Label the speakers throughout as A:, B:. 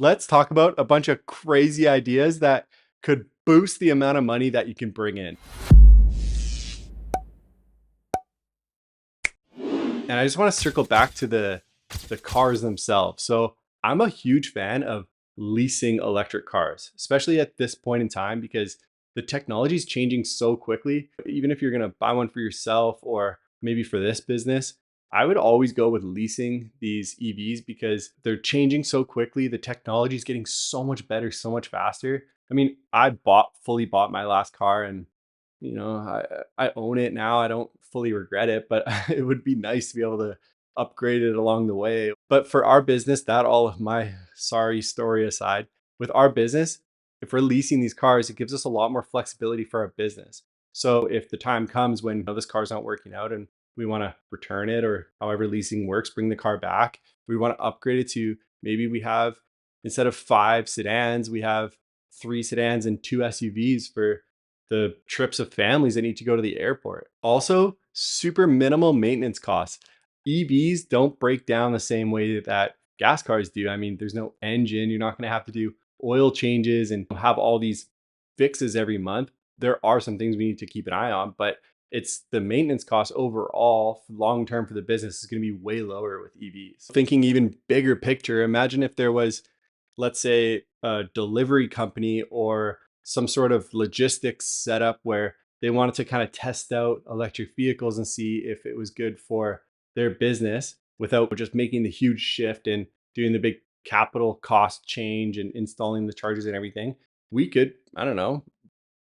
A: Let's talk about a bunch of crazy ideas that could boost the amount of money that you can bring in. And I just want to circle back to the cars themselves. So I'm a huge fan of leasing electric cars, especially at this point in time, because the technology is changing so quickly. Even if you're going to buy one for yourself or maybe for this business, I would always go with leasing these EVs because they're changing so quickly. The technology is getting so much better, so much faster. I mean, I fully bought my last car, and I own it now. I don't fully regret it, but it would be nice to be able to upgrade it along the way. But for our business, that all of my sorry story aside, with our business, if we're leasing these cars, it gives us a lot more flexibility for our business. So if the time comes when this car's not working out and we want to return it, or however leasing works, bring the car back, we want to upgrade it to, maybe we have, instead of 5 sedans, we have 3 sedans and 2 SUVs for the trips of families that need to go to the airport. Also, super minimal maintenance costs. EVs don't break down the same way that gas cars do. I mean, there's no engine. You're not going to have to do oil changes and have all these fixes every month. There are some things we need to keep an eye on, but it's the maintenance cost overall long term for the business is going to be way lower with EVs. Thinking even bigger picture, imagine if there was, let's say, a delivery company or some sort of logistics setup where they wanted to kind of test out electric vehicles and see if it was good for their business without just making the huge shift and doing the big capital cost change and installing the chargers and everything. We could, I don't know,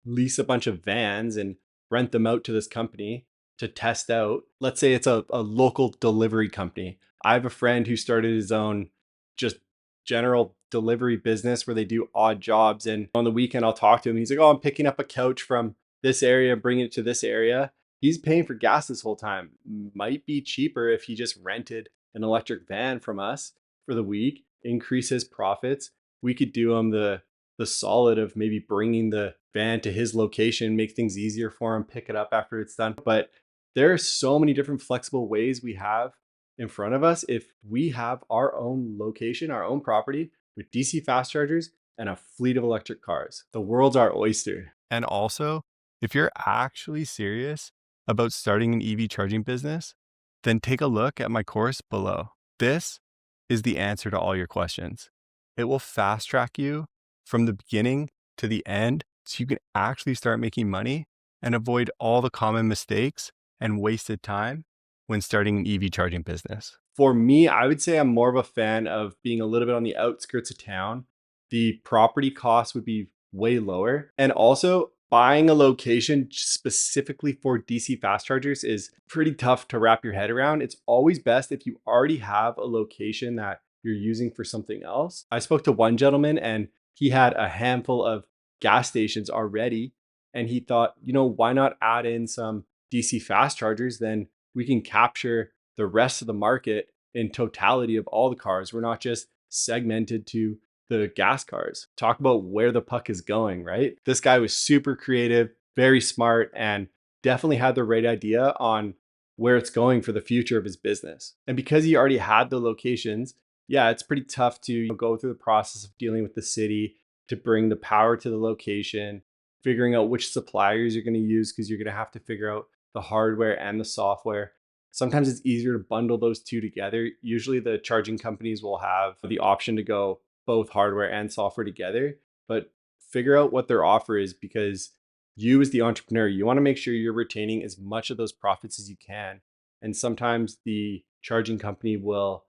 A: lease a bunch of vans and rent them out to this company to test out. Let's say it's a local delivery company. I have a friend who started his own just general delivery business where they do odd jobs. And on the weekend, I'll talk to him. He's like, oh, I'm picking up a couch from this area, bringing it to this area. He's paying for gas this whole time. Might be cheaper if he just rented an electric van from us for the week, increase his profits. We could do him the solid of maybe bringing the van to his location, make things easier for him, pick it up after it's done. But there are so many different flexible ways we have in front of us if we have our own location, our own property with DC fast chargers and a fleet of electric cars. The world's our oyster.
B: And also, if you're actually serious about starting an EV charging business, then take a look at my course below. This is the answer to all your questions. It will fast track you from the beginning to the end so you can actually start making money and avoid all the common mistakes and wasted time when starting an EV charging business.
A: For me, I would say I'm more of a fan of being a little bit on the outskirts of town. The property costs would be way lower. And also, buying a location specifically for DC fast chargers is pretty tough to wrap your head around. It's always best if you already have a location that you're using for something else. I spoke to one gentleman and he had a handful of gas stations already. And he thought, why not add in some DC fast chargers? Then we can capture the rest of the market in totality of all the cars. We're not just segmented to the gas cars. Talk about where the puck is going, right? This guy was super creative, very smart, and definitely had the right idea on where it's going for the future of his business. And because he already had the locations, yeah, it's pretty tough to go through the process of dealing with the city to bring the power to the location, figuring out which suppliers you're going to use because you're going to have to figure out the hardware and the software. Sometimes it's easier to bundle those two together. Usually the charging companies will have the option to go both hardware and software together, but figure out what their offer is because you as the entrepreneur, you want to make sure you're retaining as much of those profits as you can. And sometimes the charging company will,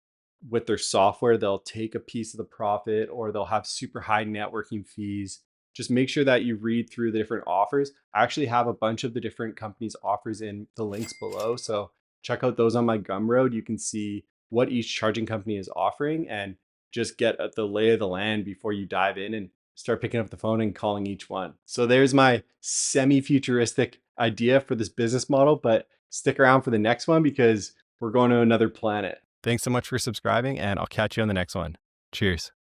A: with their software, they'll take a piece of the profit or they'll have super high networking fees. Just make sure that you read through the different offers. I actually have a bunch of the different companies' offers in the links below. So check out those on my Gumroad. You can see what each charging company is offering and just get at the lay of the land before you dive in and start picking up the phone and calling each one. So there's my semi-futuristic idea for this business model, but stick around for the next one because we're going to another planet.
B: Thanks so much for subscribing, and I'll catch you on the next one. Cheers.